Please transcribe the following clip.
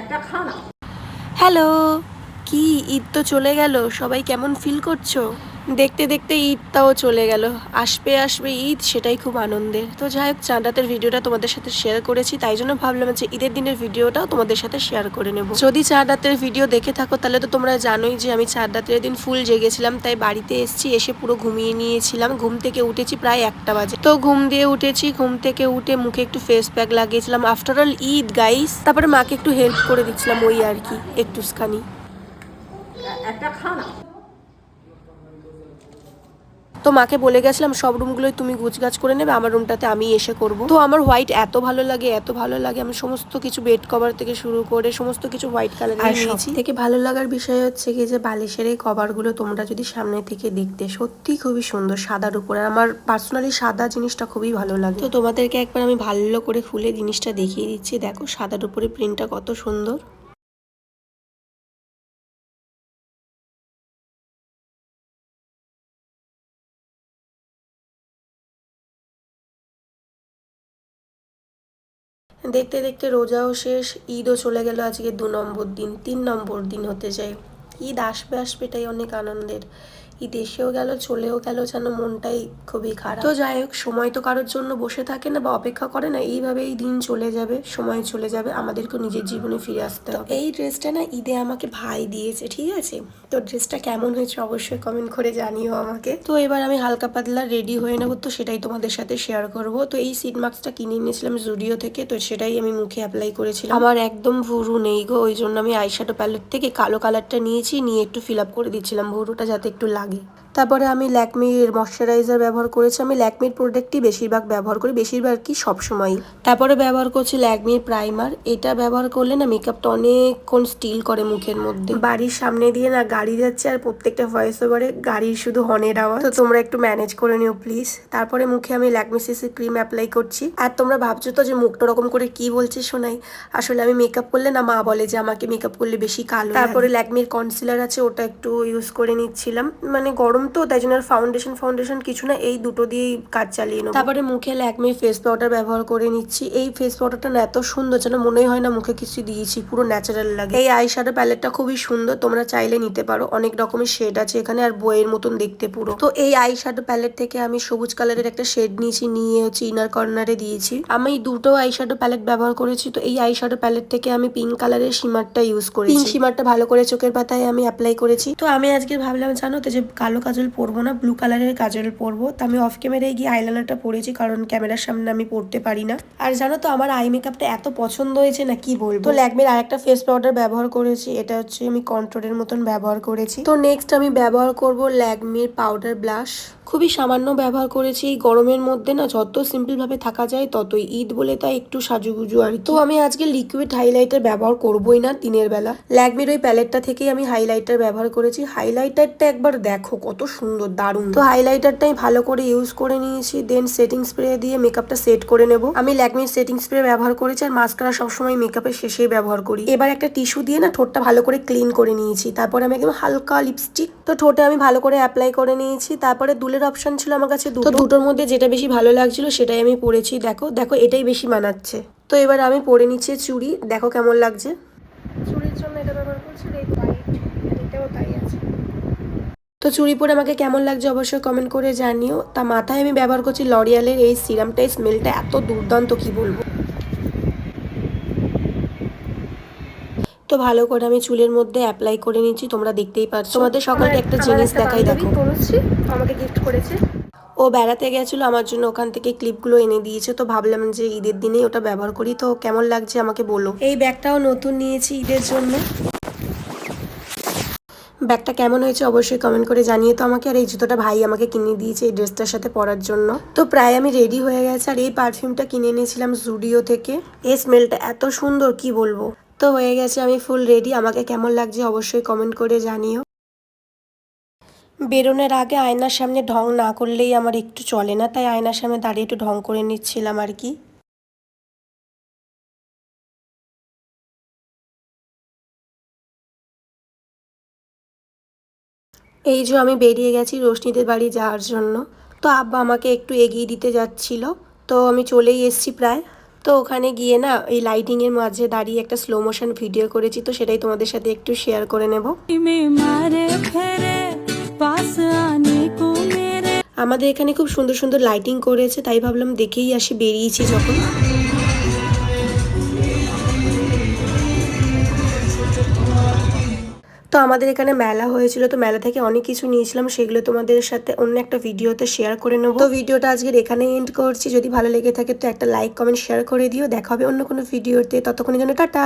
একটা খানা। হ্যালো, কি ঈদ তো চলে গেল, সবাই কেমন ফিল করছো? দেখতে দেখতে ঈদটাও চলে গেল, আসবে আসবে ঈদ, সেটাই খুব আনন্দের। তো যাই হোক, চাঁদ রাতের ভিডিওটা তোমাদের সাথে শেয়ার করেছি, তাই জন্য ভাবলাম যে ঈদের দিনের ভিডিওটাও তোমাদের সাথে শেয়ার করে নেব। যদি চাঁদ রাতের ভিডিও দেখে থাকো তাহলে তো তোমরা জানোই যে আমি চাঁদ রাতের দিন ফুল জেগেছিলাম, তাই বাড়িতে এসেছি, এসে পুরো ঘুমিয়ে নিয়েছিলাম। ঘুম থেকে উঠেছি প্রায় 1টা বাজে, তো ঘুম দিয়ে উঠেছি, ঘুম থেকে উঠে মুখে একটু ফেস প্যাক লাগিয়েছিলাম, আফটার অল ঈদ গাইস। তারপরে মাকে একটু হেল্প করে দিচ্ছিলাম, ওই আর কি একটুখানি। একটা খানা। তো মাকে বলে গেছিলাম সব রুমগুলোই তুমি গুছগাছ করে নেবে, আমার রুমটাতে আমি এসে করব। তো আমার হোয়াইট এত ভালো লাগে, এত ভালো লাগে, আমি সমস্ত কিছু বেড কভার থেকে শুরু করে সমস্ত কিছু হোয়াইট কালারের নিয়েছি। থেকে ভালো লাগার বিষয় হচ্ছে কি যে বালিশের এই কভারগুলো তোমরা যদি সামনে থেকে দেখতে, সত্যি খুবই সুন্দর সাদার উপরে। আমার পার্সোনালি সাদা জিনিসটা খুবই ভালো লাগে। তো তোমাদেরকে একবার আমি ভালো করে খুলে জিনিসটা দেখিয়ে দিচ্ছি, দেখো সাদার উপরে প্রিন্টটা কত সুন্দর। দেখতে দেখতে রোজাও শেষ, ঈদও চলে গেল, আজকে 2 নম্বর দিন, 3 নম্বর দিন হতে যায়। ঈদ আসবে আসবে এটাই অনেক আনন্দের। ঈদ এসেও গেল, চলেও গেল, যেন মনটাই খুবই খারাপ। তো যাই হোক, সময় তো কারোর জন্য বসে থাকে না বা অপেক্ষা করে না, এইভাবেই দিন চলে যাবে, সময় চলে যাবে, আমাদেরকেও নিজের জীবনে ফিরে আসতে হবে। এই ড্রেসটা না ঈদে আমাকে ভাই দিয়েছে, ঠিক আছে? তো ড্রেসটা কেমন হয়েছে অবশ্যই কমেন্ট করে জানিও আমাকে। তো এবার আমি হালকা পাতলা রেডি হয়ে নেবো, তো সেটাই তোমাদের সাথে শেয়ার করব। তো এই সিড মাস্কটা কিনে নিয়েছিলাম জুডিও থেকে, তো সেটাই আমি মুখে অ্যাপ্লাই করেছিলাম। আমার একদম ভুরু নেই গো, ওই জন্য আমি আইশ্যাডো প্যালেট থেকে কালো কালারটা নিয়েছি, নিয়ে একটু ফিল আপ করে দিচ্ছিলাম ভুরুটা যাতে একটু লাগে। তারপরে আমি ল্যাকমির ময়শ্চারাইজার ব্যবহার করেছি, আমি ল্যাকমির প্রোডাক্টই বেশিরভাগ ব্যবহার করি, বেশিরভাগ কি সবসময়। তারপরে ব্যবহার করছি ল্যাকমির প্রাইমার, এটা ব্যবহার করলে না মেকআপটা অনেকক্ষণ স্টিল করে মুখের মধ্যে। বাড়ির সামনে দিয়ে না গাড়ি যাচ্ছে, আর প্রত্যেকটা ভয়েস ওভারে গাড়ির শুধু হর্নের আওয়াজ, তো তোমরা একটু ম্যানেজ করে নিও প্লিজ। তারপরে মুখে আমি ল্যাকমি সিসি ক্রিম অ্যাপ্লাই করছি। আর তোমরা ভাবছো তো যে মুখটা ওরকম করে কি বলছে শোনাই, আসলে আমি মেকআপ করলে না মা বলে যে আমাকে মেকআপ করলে বেশি কালো। তারপরে ল্যাকমির কনসিলার আছে, ওটা একটু ইউজ করে নিচ্ছিলাম, মানে গরম তো তাই জন্য আর ফাউন্ডেশন কিছু না, এই দুটো দিয়েই কাজ চালিয়ে নেবো। তারপরে মুখে ল্যাকমির ফেস পাউডার ব্যবহার করে নিচ্ছি। এই ফেস পাউডারটা না এত সুন্দর, যেন মনেই হয় না মুখে কিছু দিয়েছি, পুরো ন্যাচারাল লাগে। এই আই শ্যাডো প্যালেটটা খুবই সুন্দর, তোমরা চাইলে নিতে পারো, অনেক রকমের শেড আছে এখানে, আর বইয়ের মতন দেখতে পুরো। তো এই আই শ্যাডো প্যালেট থেকে আমি সবুজ কালারের একটা শেড নিয়েছি, নিয়ে হচ্ছে ইনার কর্নারে দিয়েছি। আমি দুটো আই শ্যাডো প্যালেট ব্যবহার করেছি, তো এই আই শ্যাডো প্যালেট থেকে আমি পিঙ্ক কালারের শিমারটা ইউজ করেছি। পিঙ্ক শিমারটা ভালো করে চোখের পাতায় আমি অ্যাপ্লাই করেছি। তো আমি আজকে ভাবলাম জানো তো যে কালো কাজল পরবো না, ব্লু কালারের কাজল পরবো। তো আমি অফ ক্যামেরায় গিয়ে আইলাইনারটা পরেছি, কারণ ক্যামেরার সামনে আমি পরতে পারি না। আর জানো তো আমার আই মেকআপটা এত পছন্দ হয়েছে না, কি বলবো। তো ল্যাকমির আরেকটা ফেস পাউডার ব্যবহার করেছি, এটা হচ্ছে আমি কন্ট্রোলের মতন ব্যবহার করেছি। তো নেক্সট আমি ব্যবহার করব ল্যাকমির পাউডার ব্লাশ, খুবই সামান্য ব্যবহার করেছি। এই গরমের মধ্যে না যত সিম্পল ভাবে থাকা যায় ততই, ঈদ বলে তাই একটু সাজুগুজু আর কি। তো আমি আজকে লিকুইড হাইলাইটার ব্যবহার করবোই না দিনের বেলা, ল্যাকমির ওই প্যালেটটা থেকেই আমি হাইলাইটার ব্যবহার করেছি। হাইলাইটারটা একবার দেখো কত সুন্দর, দারুণ। তো হাইলাইটারটাই ভালো করে ইউজ করে নিয়েছি, দেন সেটিং স্প্রে দিয়ে মেকআপটা সেট করে নেব। আমি ল্যাকমির সেটিং স্প্রে ব্যবহার করেছি, আর মাস্কারা সবসময় মেকআপের শেষেই ব্যবহার করি। এবার একটা টিস্যু দিয়ে না ঠোঁটটা ভালো করে ক্লিন করে নিয়েছি, তারপর আমি একদম হালকা লিপস্টিক তো ঠোঁটে আমি ভালো করে অ্যাপ্লাই করে নিয়েছি। তারপরে দুলের অপশন ছিল আমার কাছে দুটো, দুটোর মধ্যে যেটা বেশি ভালো লাগছিল সেটাই আমি পরেছি। দেখো দেখো এটাই বেশি মানাচ্ছে। তো এবার আমি পরে নিচ্ছি চুড়ি, দেখো কেমন লাগছে। চুড়ির জন্য এটা ব্যবহার করছি, এই হোয়াইট, এটাও তাই আছে। তো চুড়ি পরে আমাকে কেমন লাগছে অবশ্যই কমেন্ট করে জানিও। তা মাথায় আমি ব্যবহার করছি লরিয়ালের এই সিরামটা, স্মেলটা এত দুর্দান্ত কি বলবো। তো ভালো করে আমি চুলের মধ্যে অ্যাপ্লাই করে নিচ্ছি, তোমরা দেখতেই পাচ্ছ। তোমাদের সকলকে একটা জিনিস দেখাই, দেখো আমাকে গিফট করেছে, ও বেড়াতে গেছিলো, আমার জন্য ওখান থেকে ক্লিপগুলো এনে দিয়েছে। তো ভাবলাম যে ঈদের দিনেই ওটা ব্যবহার করি। তো কেমন লাগছে আমাকে বলো। এই ব্যাগটাও নতুন নিয়েছি ঈদের জন্য, ব্যাগটা কেমন হয়েছে অবশ্যই কমেন্ট করে জানিয়ে তো আমাকে। আর এই জুতোটা ভাই আমাকে কিনে দিয়েছে এই ড্রেসটার সাথে পরার জন্য। তো প্রায় আমি রেডি হয়ে গেছে, আর এই পারফিউমটা কিনে নিয়েছিলাম জুডিও থেকে, এই স্মেলটা এত সুন্দর কি বলবো। তো হয়ে গেছে, আমি ফুল রেডি, আমাকে কেমন লাগছে অবশ্যই কমেন্ট করে জানিও। বেরোনোর আগে আয়নার সামনে ঢং না করলেই আমার একটু চলে না, তাই আয়নার সামনে দাঁড়িয়ে একটু ঢং করে নিচ্ছিলাম আর কি। এই যে আমি বেরিয়ে গেছি রোশনিদের বাড়ি যাওয়ার জন্য। তো আব্বা আমাকে একটু এগিয়ে দিতে যাচ্ছিল, তো আমি চলেই এসেছি প্রায়। তো ওখানে গিয়ে না এই লাইটিংয়ের মাঝে দাঁড়িয়ে একটা স্লো মোশন ভিডিও করেছি, তো সেটাই তোমাদের সাথে একটু শেয়ার করে নেব। আমাদের এখানে খুব সুন্দর সুন্দর লাইটিং করেছে, তাই ভাবলাম দেখেই আসি, বেরিয়েছি যখন। তো আমাদের এখানে মেলা হয়েছিল, তো মেলা থেকে অনেক কিছু নিয়েছিলাম, সেগুলো তোমাদের সাথে অন্য একটা ভিডিওতে শেয়ার করে নেবো। তো ভিডিওটা আজকে এখানে এন্ড করছি। যদি ভালো লেগে থাকে তো একটা লাইক কমেন্ট শেয়ার করে দিও। দেখা হবে অন্য কোনো ভিডিওতে, ততক্ষণের জন্য টাটা।